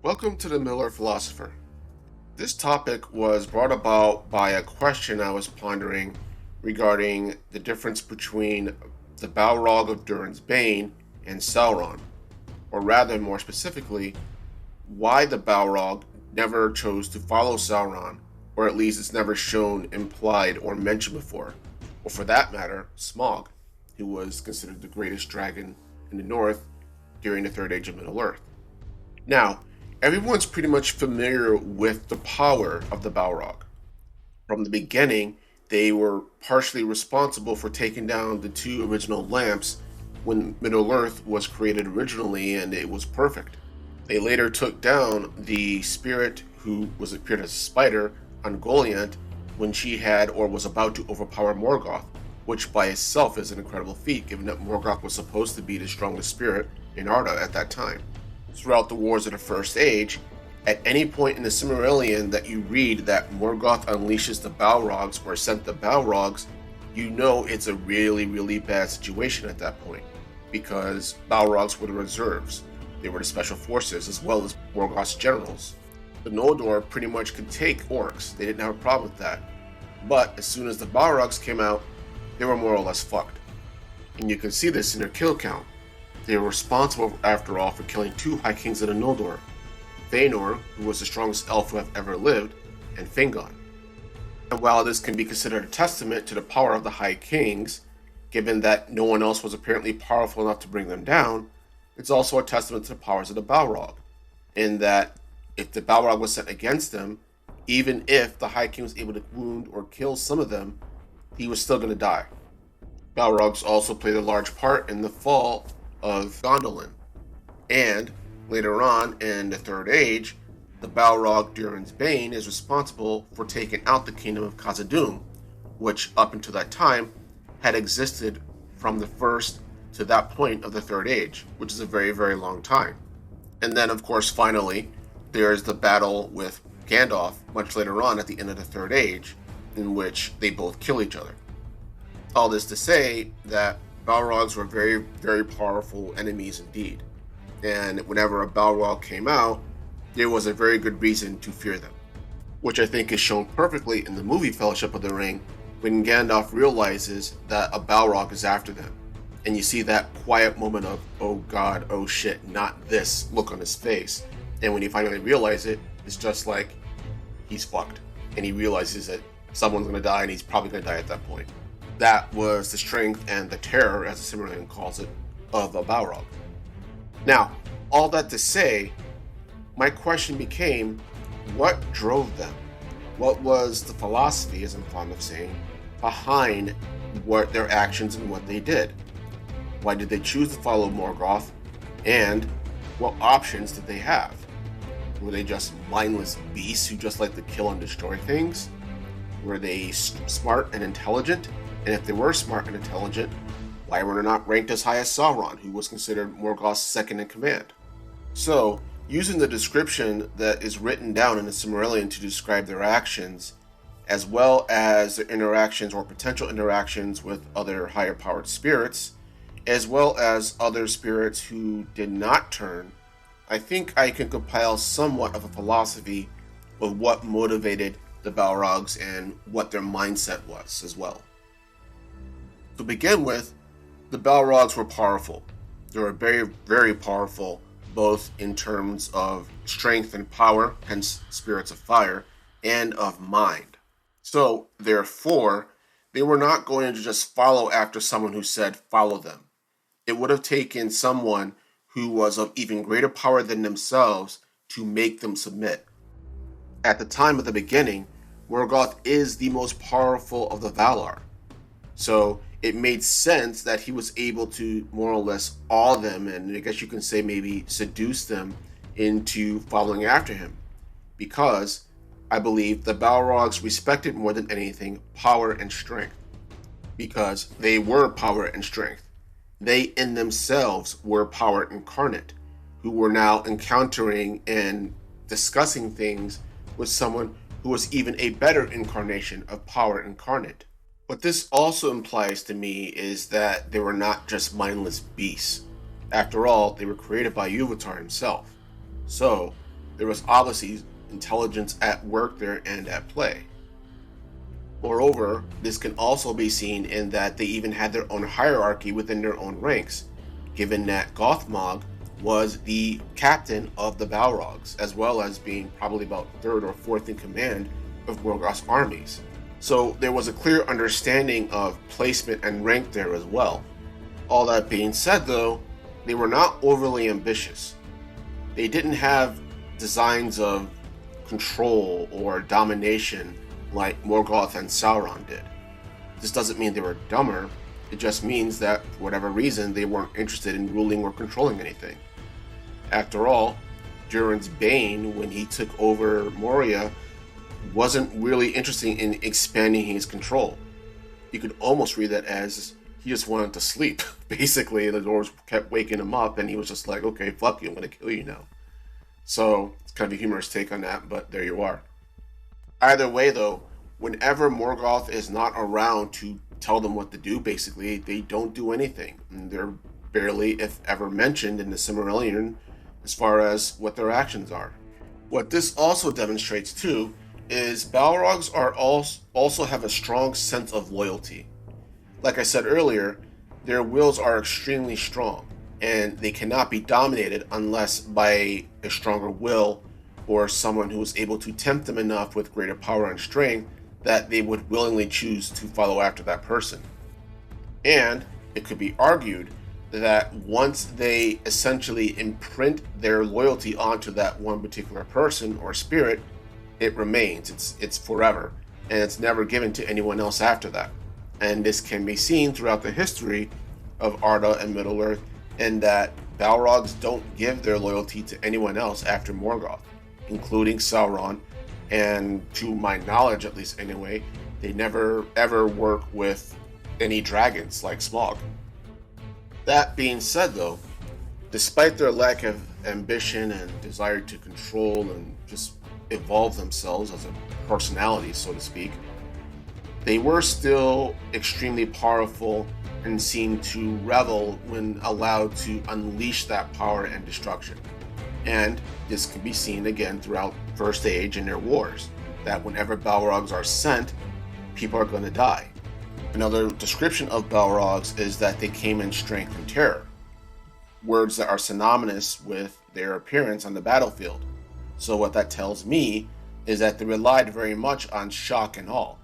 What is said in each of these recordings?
Welcome to the Miller Philosopher. This topic was brought about by a question I was pondering regarding the difference between the Balrog of Durin's Bane and Sauron, or rather, more specifically, why the Balrog never chose to follow Sauron, or at least it's never shown, implied, or mentioned before, or for that matter, Smaug, who was considered the greatest dragon in the North during the Third Age of Middle-earth. Now, everyone's pretty much familiar with the power of the Balrog. From the beginning, they were partially responsible for taking down the two original lamps when Middle-earth was created originally, and it was perfect. They later took down the spirit who was appeared as a spider, Ungoliant, when she had or was about to overpower Morgoth, which by itself is an incredible feat, given that Morgoth was supposed to be the strongest spirit in Arda at that time. Throughout the Wars of the First Age, at any point in the Silmarillion that you read that Morgoth unleashes the Balrogs or sent the Balrogs, you know it's a really, really bad situation at that point, because Balrogs were the reserves. They were the special forces as well as Morgoth's generals. The Noldor pretty much could take orcs, they didn't have a problem with that. But as soon as the Balrogs came out, they were more or less fucked. And you can see this in their kill count. They were responsible, after all, for killing two High Kings of the Noldor, Fëanor, who was the strongest elf who have ever lived, and Fingon. And while this can be considered a testament to the power of the High Kings, given that no one else was apparently powerful enough to bring them down, it's also a testament to the powers of the Balrog, in that if the Balrog was sent against them, even if the High King was able to wound or kill some of them, he was still going to die. Balrogs also played a large part in the fall of Gondolin, and later on in the Third Age, the Balrog Durin's Bane is responsible for taking out the kingdom of Khazad-dûm, which up until that time had existed from the first to that point of the Third Age, which is a very, very long time. And then, of course, finally, there's the battle with Gandalf much later on at the end of the Third Age, in which they both kill each other. All this to say that Balrogs were very, very powerful enemies indeed, and whenever a Balrog came out, there was a very good reason to fear them, which I think is shown perfectly in the movie Fellowship of the Ring, when Gandalf realizes that a Balrog is after them, and you see that quiet moment of, oh god, oh shit, not this look on his face, and when he finally realizes it, it's just like, he's fucked, and he realizes that someone's going to die, and he's probably going to die at that point. That was the strength and the terror, as the Silmarillion calls it, of a Balrog. Now, all that to say, my question became, what drove them? What was the philosophy, as I'm fond of saying, behind what their actions and what they did? Why did they choose to follow Morgoth? And what options did they have? Were they just mindless beasts who just like to kill and destroy things? Were they smart and intelligent? And if they were smart and intelligent, why were they not ranked as high as Sauron, who was considered Morgoth's second in command? So, using the description that is written down in the Silmarillion to describe their actions, as well as their interactions or potential interactions with other higher powered spirits, as well as other spirits who did not turn, I think I can compile somewhat of a philosophy of what motivated the Balrogs and what their mindset was as well. To begin with, the Balrogs were powerful. They were very, very powerful, both in terms of strength and power, hence spirits of fire, and of mind. So, therefore, they were not going to just follow after someone who said, follow them. It would have taken someone who was of even greater power than themselves to make them submit. At the time of the beginning, Morgoth is the most powerful of the Valar. So it made sense that he was able to more or less awe them, and I guess you can say maybe seduce them into following after him. Because I believe the Balrogs respected more than anything power and strength. Because they were power and strength. They in themselves were power incarnate, who were now encountering and discussing things with someone who was even a better incarnation of power incarnate. What this also implies to me is that they were not just mindless beasts. After all, they were created by Iluvatar himself. So, there was obviously intelligence at work there and at play. Moreover, this can also be seen in that they even had their own hierarchy within their own ranks, given that Gothmog was the captain of the Balrogs, as well as being probably about third or fourth in command of Morgoth's armies. So there was a clear understanding of placement and rank there as well. All that being said though, they were not overly ambitious. They didn't have designs of control or domination like Morgoth and Sauron did. This doesn't mean they were dumber, it just means that for whatever reason they weren't interested in ruling or controlling anything. After all, Durin's Bane, when he took over Moria, wasn't really interested in expanding his control. You could almost read that as he just wanted to sleep. Basically, the dwarves kept waking him up and he was just like, okay, fuck you, I'm gonna kill you now. So it's kind of a humorous take on that, but there you are. Either way though, whenever Morgoth is not around to tell them what to do, basically, they don't do anything. And they're barely, if ever, mentioned in the Silmarillion as far as what their actions are. What this also demonstrates too is Balrogs are also have a strong sense of loyalty. Like I said earlier, their wills are extremely strong, and they cannot be dominated unless by a stronger will or someone who is able to tempt them enough with greater power and strength that they would willingly choose to follow after that person. And it could be argued that once they essentially imprint their loyalty onto that one particular person or spirit, it remains. It's forever, and it's never given to anyone else after that. And this can be seen throughout the history of Arda and Middle-earth, in that Balrogs don't give their loyalty to anyone else after Morgoth, including Sauron, and to my knowledge, at least anyway, they never ever work with any dragons like Smaug. That being said though, despite their lack of ambition and desire to control and just evolve themselves as a personality, so to speak, they were still extremely powerful and seemed to revel when allowed to unleash that power and destruction. And this can be seen again throughout First Age and their wars, that whenever Balrogs are sent, people are going to die. Another description of Balrogs is that they came in strength and terror, words that are synonymous with their appearance on the battlefield. So what that tells me is that they relied very much on shock and awe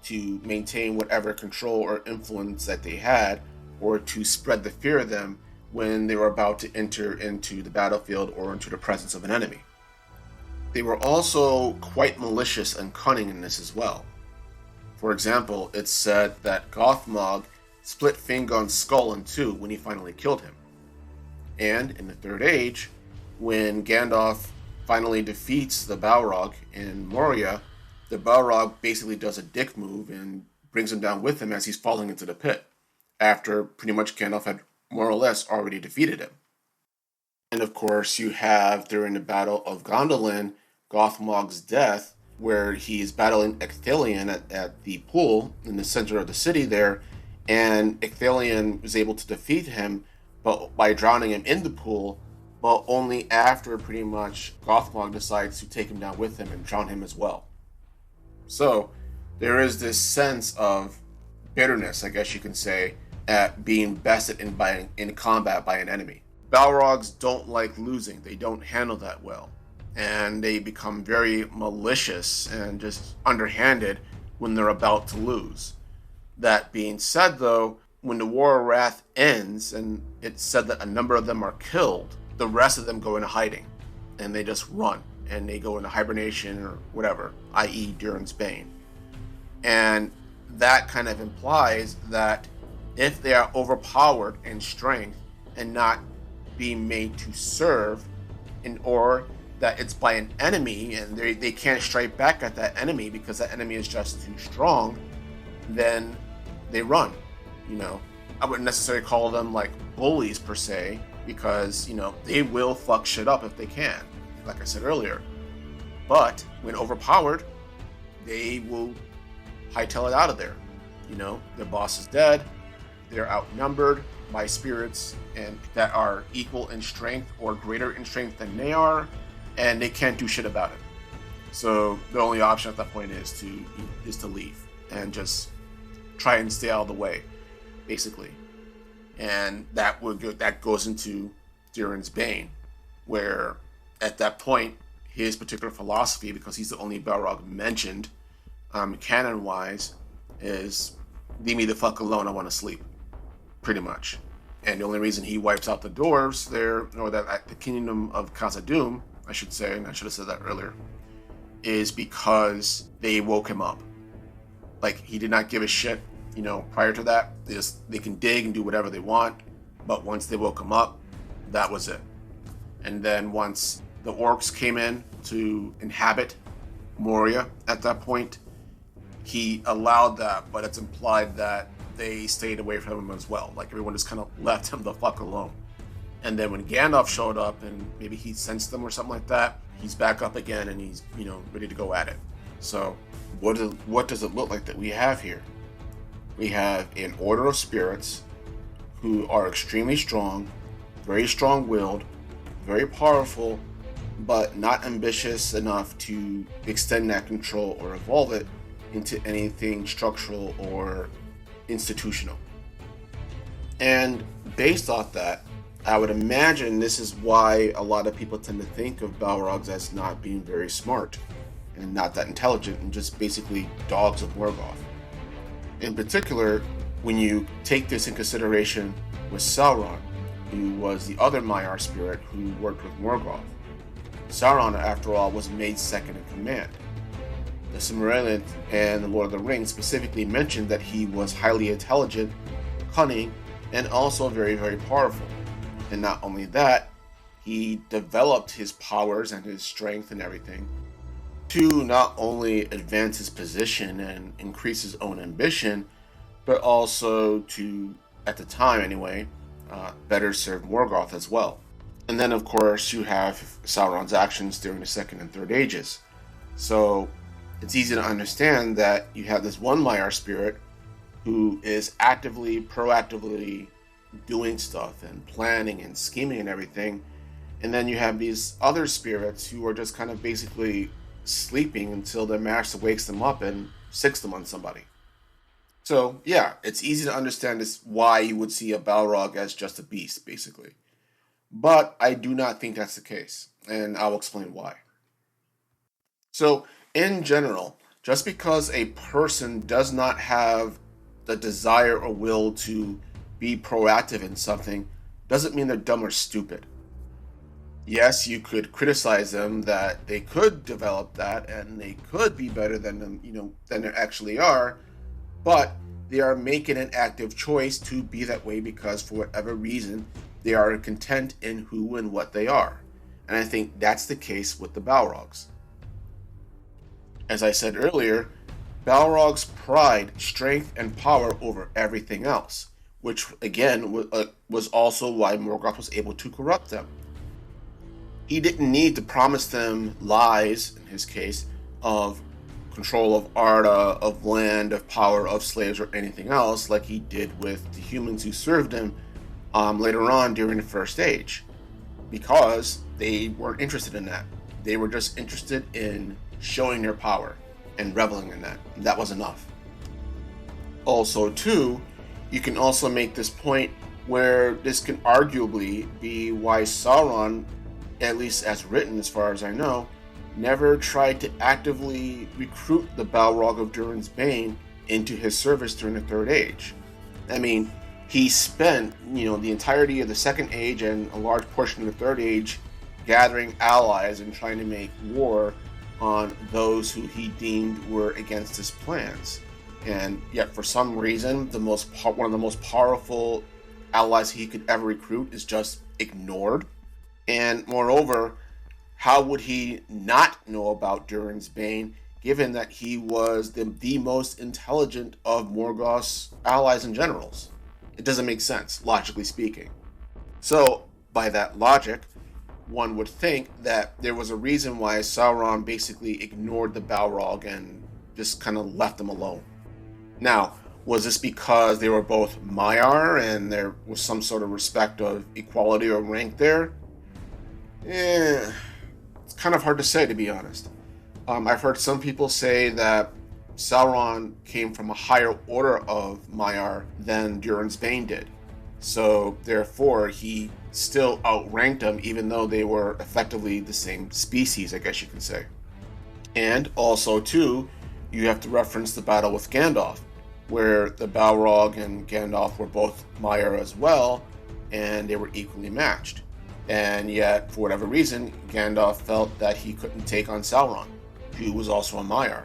to maintain whatever control or influence that they had, or to spread the fear of them when they were about to enter into the battlefield or into the presence of an enemy. They were also quite malicious and cunning in this as well. For example, it's said that Gothmog split Fingon's skull in two when he finally killed him. And in the Third Age, when Gandalf finally defeats the Balrog in Moria, the Balrog basically does a dick move and brings him down with him as he's falling into the pit, after pretty much Gandalf had more or less already defeated him. And of course, you have during the Battle of Gondolin, Gothmog's death, where he's battling Ecthelion at the pool in the center of the city there, and Ecthelion was able to defeat him but by drowning him in the pool, but only after pretty much Gothmog decides to take him down with him and drown him as well. So there is this sense of bitterness, I guess you can say, at being bested in combat by an enemy. Balrogs don't like losing. They don't handle that well. And they become very malicious and just underhanded when they're about to lose. That being said though, when the War of Wrath ends and it's said that a number of them are killed, the rest of them go into hiding and they just run and they go into hibernation or whatever, i.e. Durin's Bane. And that kind of implies that if they are overpowered in strength and not being made to serve, or that it's by an enemy and they can't strike back at that enemy because that enemy is just too strong, then they run. I wouldn't necessarily call them like bullies per se, because they will fuck shit up if they can, like I said earlier. But when overpowered, they will hightail it out of there. Their boss is dead, they're outnumbered by spirits and that are equal in strength or greater in strength than they are, and they can't do shit about it. So the only option at that point is to leave and just try and stay out of the way, basically. And that goes into Durin's Bane, where at that point his particular philosophy, because he's the only Balrog mentioned canon-wise, is leave me the fuck alone, I want to sleep, pretty much. And the only reason he wipes out the dwarves there, or that at the kingdom of Khazad-dûm, I should say, and I should have said that earlier, is because they woke him up. Like, he did not give a shit, prior to that. They can dig and do whatever they want, but once they woke him up, that was it. And then once the orcs came in to inhabit Moria at that point, he allowed that, but it's implied that they stayed away from him as well. Like, everyone just kind of left him the fuck alone. And then when Gandalf showed up, and maybe he sensed them or something like that, he's back up again and he's, ready to go at it. So what does it look like that we have here? We have an order of spirits who are extremely strong, very strong-willed, very powerful, but not ambitious enough to extend that control or evolve it into anything structural or institutional. And based off that, I would imagine this is why a lot of people tend to think of Balrogs as not being very smart and not that intelligent and just basically dogs of Morgoth. In particular, when you take this in consideration with Sauron, who was the other Maiar spirit who worked with Morgoth. Sauron, after all, was made second in command. The Silmarillion and the Lord of the Rings specifically mentioned that he was highly intelligent, cunning, and also very, very powerful. And not only that, he developed his powers and his strength and everything to not only advance his position and increase his own ambition, but also to, at the time anyway, better serve Morgoth as well. And then, of course, you have Sauron's actions during the Second and Third Ages. So it's easy to understand that you have this one Maiar spirit who is proactively doing stuff and planning and scheming and everything. And then you have these other spirits who are just kind of basically sleeping until their master wakes them up and sicks them on somebody. So yeah, it's easy to understand this, why you would see a Balrog as just a beast, basically. But I do not think that's the case, and I'll explain why. So, in general, just because a person does not have the desire or will to be proactive in something, doesn't mean they're dumb or stupid. Yes, you could criticize them that they could develop that and they could be better than them, than they actually are, but they are making an active choice to be that way because for whatever reason, they are content in who and what they are. And I think that's the case with the Balrogs. As I said earlier, Balrogs pride strength and power over everything else, which again was also why Morgoth was able to corrupt them. He didn't need to promise them lies, in his case, of control of Arda, of land, of power, of slaves, or anything else like he did with the humans who served him later on during the First Age, because they weren't interested in that. They were just interested in showing their power and reveling in that. That was enough. Also, too, you can also make this point where this can arguably be why Sauron, at least as written as far as I know, never tried to actively recruit the Balrog of Durin's Bane into his service during the Third Age. I mean, he spent, the entirety of the Second Age and a large portion of the Third Age gathering allies and trying to make war on those who he deemed were against his plans. And yet, for some reason, one of the most powerful allies he could ever recruit is just ignored. And moreover, how would he not know about Durin's Bane, given that he was the most intelligent of Morgoth's allies and generals? It doesn't make sense, logically speaking. So, by that logic, one would think that there was a reason why Sauron basically ignored the Balrog and just kind of left them alone. Now, was this because they were both Maiar and there was some sort of respect of equality or rank there? It's kind of hard to say, to be honest. I've heard some people say that Sauron came from a higher order of Maiar than Durin's Bane did. So therefore, he still outranked them, even though they were effectively the same species, I guess you can say. And also, too, you have to reference the battle with Gandalf, where the Balrog and Gandalf were both Maiar as well, and they were equally matched. And yet, for whatever reason, Gandalf felt that he couldn't take on Sauron, who was also a Maiar.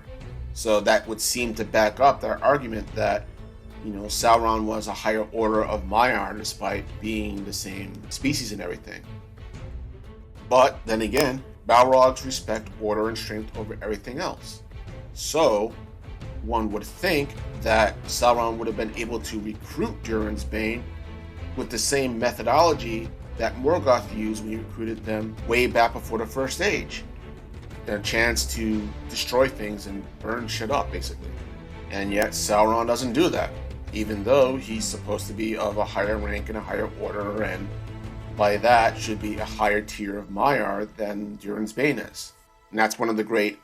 So that would seem to back up their argument that, Sauron was a higher order of Maiar despite being the same species and everything. But then again, Balrogs respect order and strength over everything else. So, one would think that Sauron would have been able to recruit Durin's Bane with the same methodology that Morgoth used when he recruited them way back before the First Age. A chance to destroy things and burn shit up, basically. And yet Sauron doesn't do that, even though he's supposed to be of a higher rank and a higher order, and by that should be a higher tier of Maiar than Durin's Bane is. And that's one of the great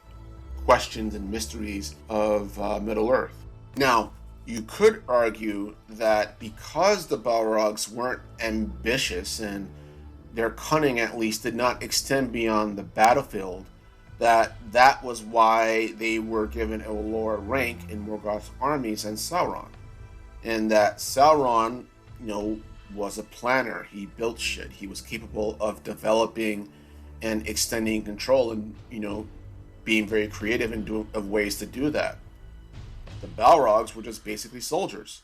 questions and mysteries of Middle-earth. Now, you could argue that because the Balrogs weren't ambitious and their cunning at least did not extend beyond the battlefield, that was why they were given a lower rank in Morgoth's armies than Sauron. And that Sauron, was a planner. He built shit. He was capable of developing and extending control and, being very creative of ways to do that. The Balrogs were just basically soldiers.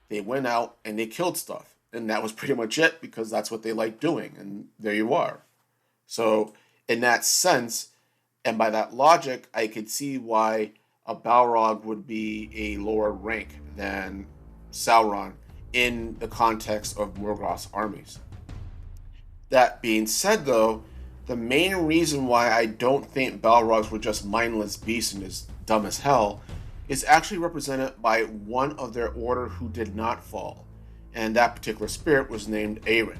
They went out and they killed stuff. And that was pretty much it, because that's what they liked doing. And there you are. So in that sense, and by that logic, I could see why a Balrog would be a lower rank than Sauron in the context of Morgoth's armies. That being said, though, the main reason why I don't think Balrogs were just mindless beasts and as dumb as hell is actually represented by one of their order who did not fall, and that particular spirit was named Arien.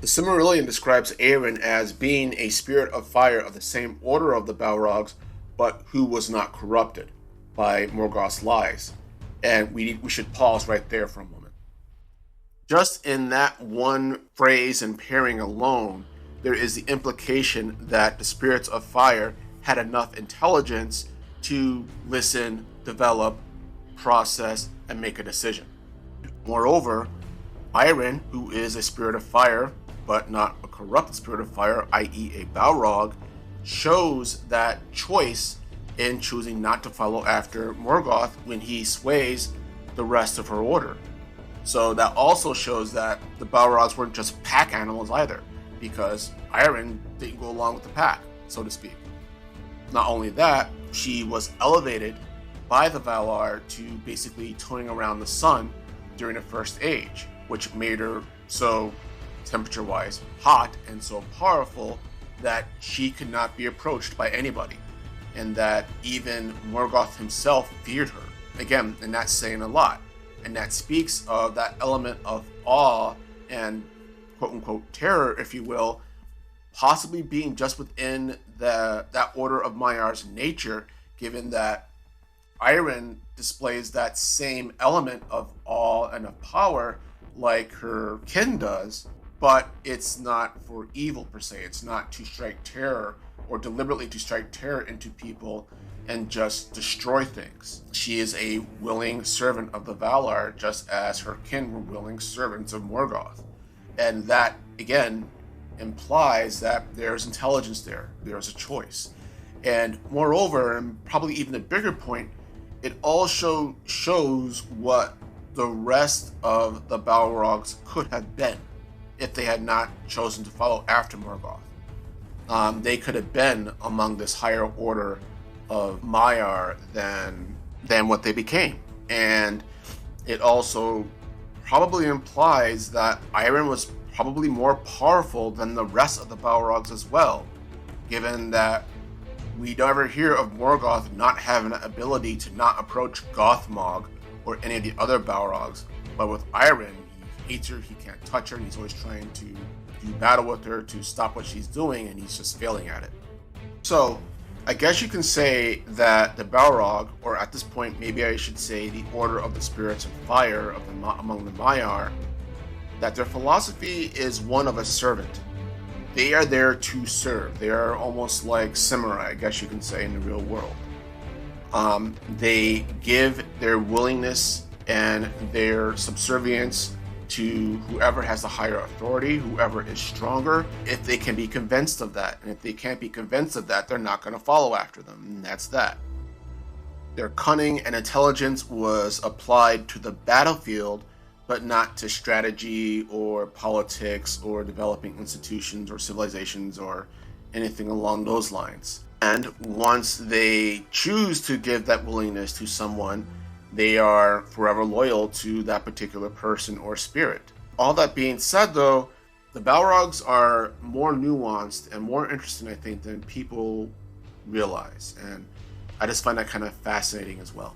The Silmarillion describes Arien as being a spirit of fire of the same order of the Balrogs, but who was not corrupted by Morgoth's lies. And we should pause right there for a moment. Just in that one phrase and pairing alone, there is the implication that the spirits of fire had enough intelligence to listen, develop, process, and make a decision. Moreover, Arien, who is a spirit of fire, but not a corrupted spirit of fire, i.e. a Balrog, shows that choice in choosing not to follow after Morgoth when he sways the rest of her order. So that also shows that the Balrogs weren't just pack animals either, because Arien didn't go along with the pack, so to speak. Not only that, she was elevated by the Valar to basically toying around the sun during the First Age, which made her so temperature-wise hot and so powerful that she could not be approached by anybody, and that even Morgoth himself feared her. Again, and that's saying a lot, and that speaks of that element of awe and quote-unquote terror, if you will, possibly being just within that order of Maiar's nature, given that Arien displays that same element of awe and of power like her kin does, but it's not for evil per se. It's not to strike terror or deliberately to strike terror into people and just destroy things. She is a willing servant of the Valar, just as her kin were willing servants of Morgoth. And that, again, implies that there's intelligence there. There's a choice. And moreover, and probably even a bigger point, it also shows what the rest of the Balrogs could have been if they had not chosen to follow after Morgoth. They could have been among this higher order of Maiar than what they became. And it also probably implies that Arien was probably more powerful than the rest of the Balrogs as well, given that we never hear of Morgoth not having an ability to not approach Gothmog or any of the other Balrogs, but with Arien, he hates her, he can't touch her, and he's always trying to do battle with her to stop what she's doing, and he's just failing at it. So, I guess you can say that the Balrog, or at this point, maybe I should say the Order of the Spirits of Fire among the Maiar, that their philosophy is one of a servant. They are there to serve. They are almost like samurai, I guess you can say, in the real world. They give their willingness and their subservience to whoever has the higher authority, whoever is stronger, if they can be convinced of that. And if they can't be convinced of that, they're not going to follow after them. And that's that. Their cunning and intelligence was applied to the battlefield, but not to strategy or politics or developing institutions or civilizations or anything along those lines. And once they choose to give that willingness to someone, they are forever loyal to that particular person or spirit. All that being said, though, the Balrogs are more nuanced and more interesting, I think, than people realize. And I just find that kind of fascinating as well.